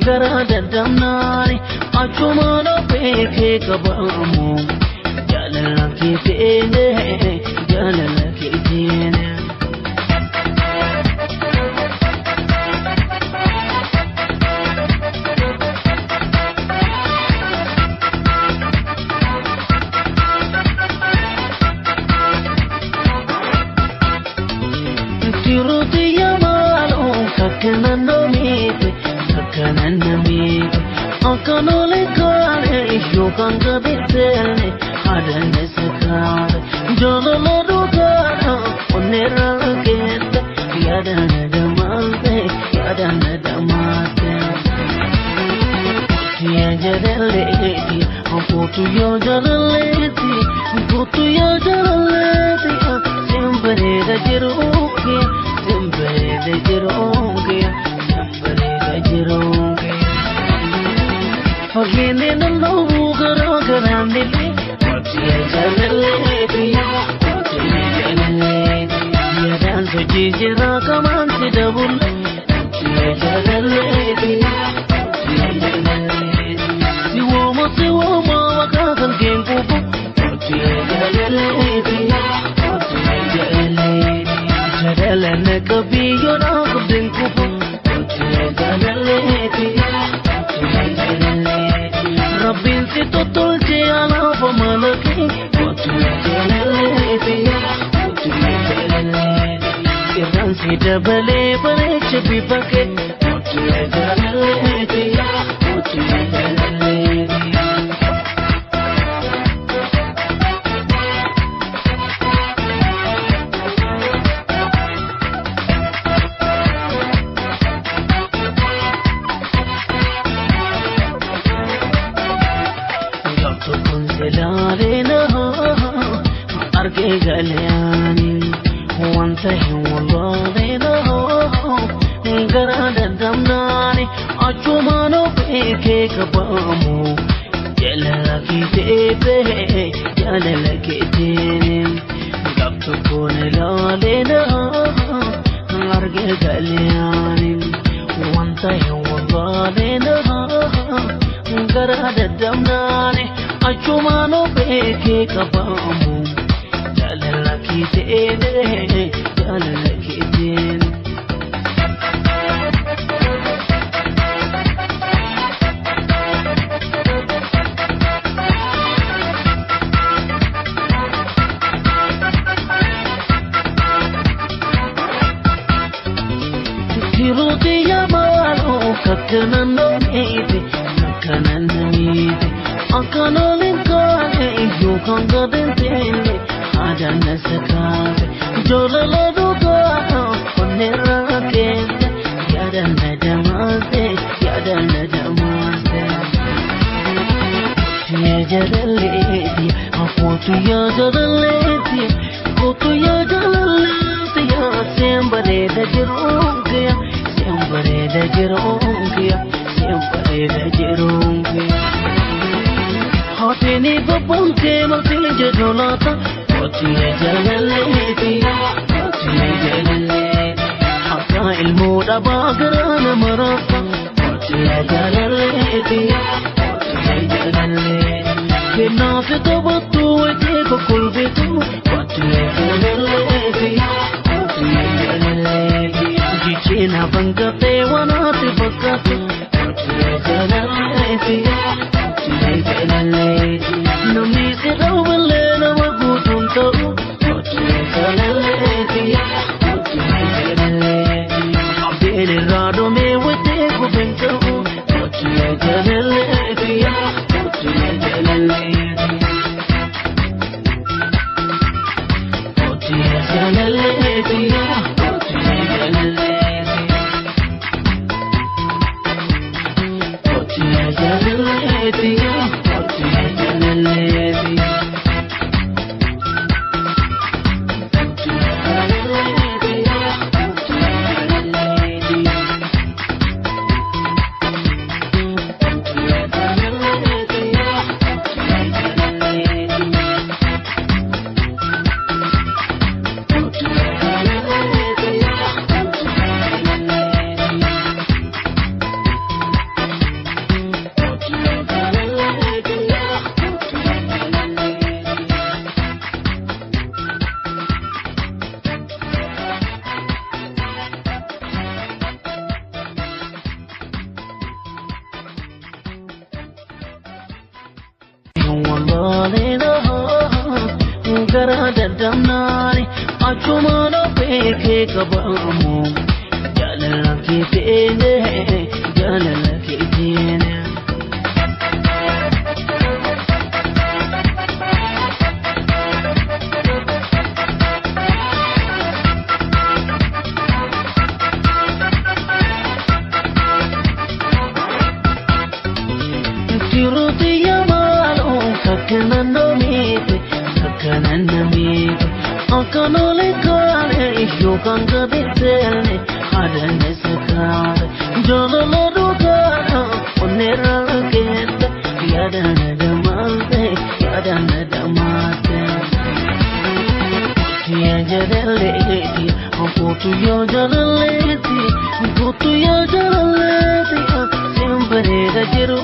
Gara dadamnani achumano peke kabamu jalala kitene jalala kitene Tiruti yamalo kakanando mite kakanando mite akanole kare ishokanga bitene hadane sakare jololo dugara onera kete yadana damate tiya jaraleti apotu yo jaraleti sempre da jiruke Forgene no garo garandile Tiya jaraleti Tiya danzo jijira kamansi dabul Tiya jaraleti Siwoma wakasan kenkupu Tiya jaraleti Jaralene kabiyo na kubdinkupu Tiya jaraleti Rabbin si tutul ala pamalaki Tiya jaraleti Iran si dabale pare chapi pake Tiya jaraleti Arke galyani wanta hiwalena gara dadamnani achumano peke kabamu jalala kitene gabtu kone lalena arke galyani wanta hiwalena gara dadamnani achumano peke kabamu jalala kitene Tiruti yamalo kakanando mite akanole kare yukanga dentene adana sakare jolala dugara onera kete yadana damase Tiya jaraleti apotu ya jaraleti Sempre da jirungia Hotini babunke matini jadolata Tiya jaraleti Haka ilmu da bagarana marasa Tiya jaraleti Kena fito batu ete kokul bitu Tiya jaraleti Jichina bangate wanate bakate Tiya jaraleti Nami sirawale na magutun tau Tiya jaraleti Abdele rado me wete kubentau Tiya jaraleti Tiya jaraleti Tiya balena garada damnani achumano peke kabamu jalala kitene Tiruti yamalo kakanando mite akanole kare shokanga bitene hadane sakare jololo dukara onera kenta yadana damate tiya jaraleti apotu yo jaraleti sempre da jeru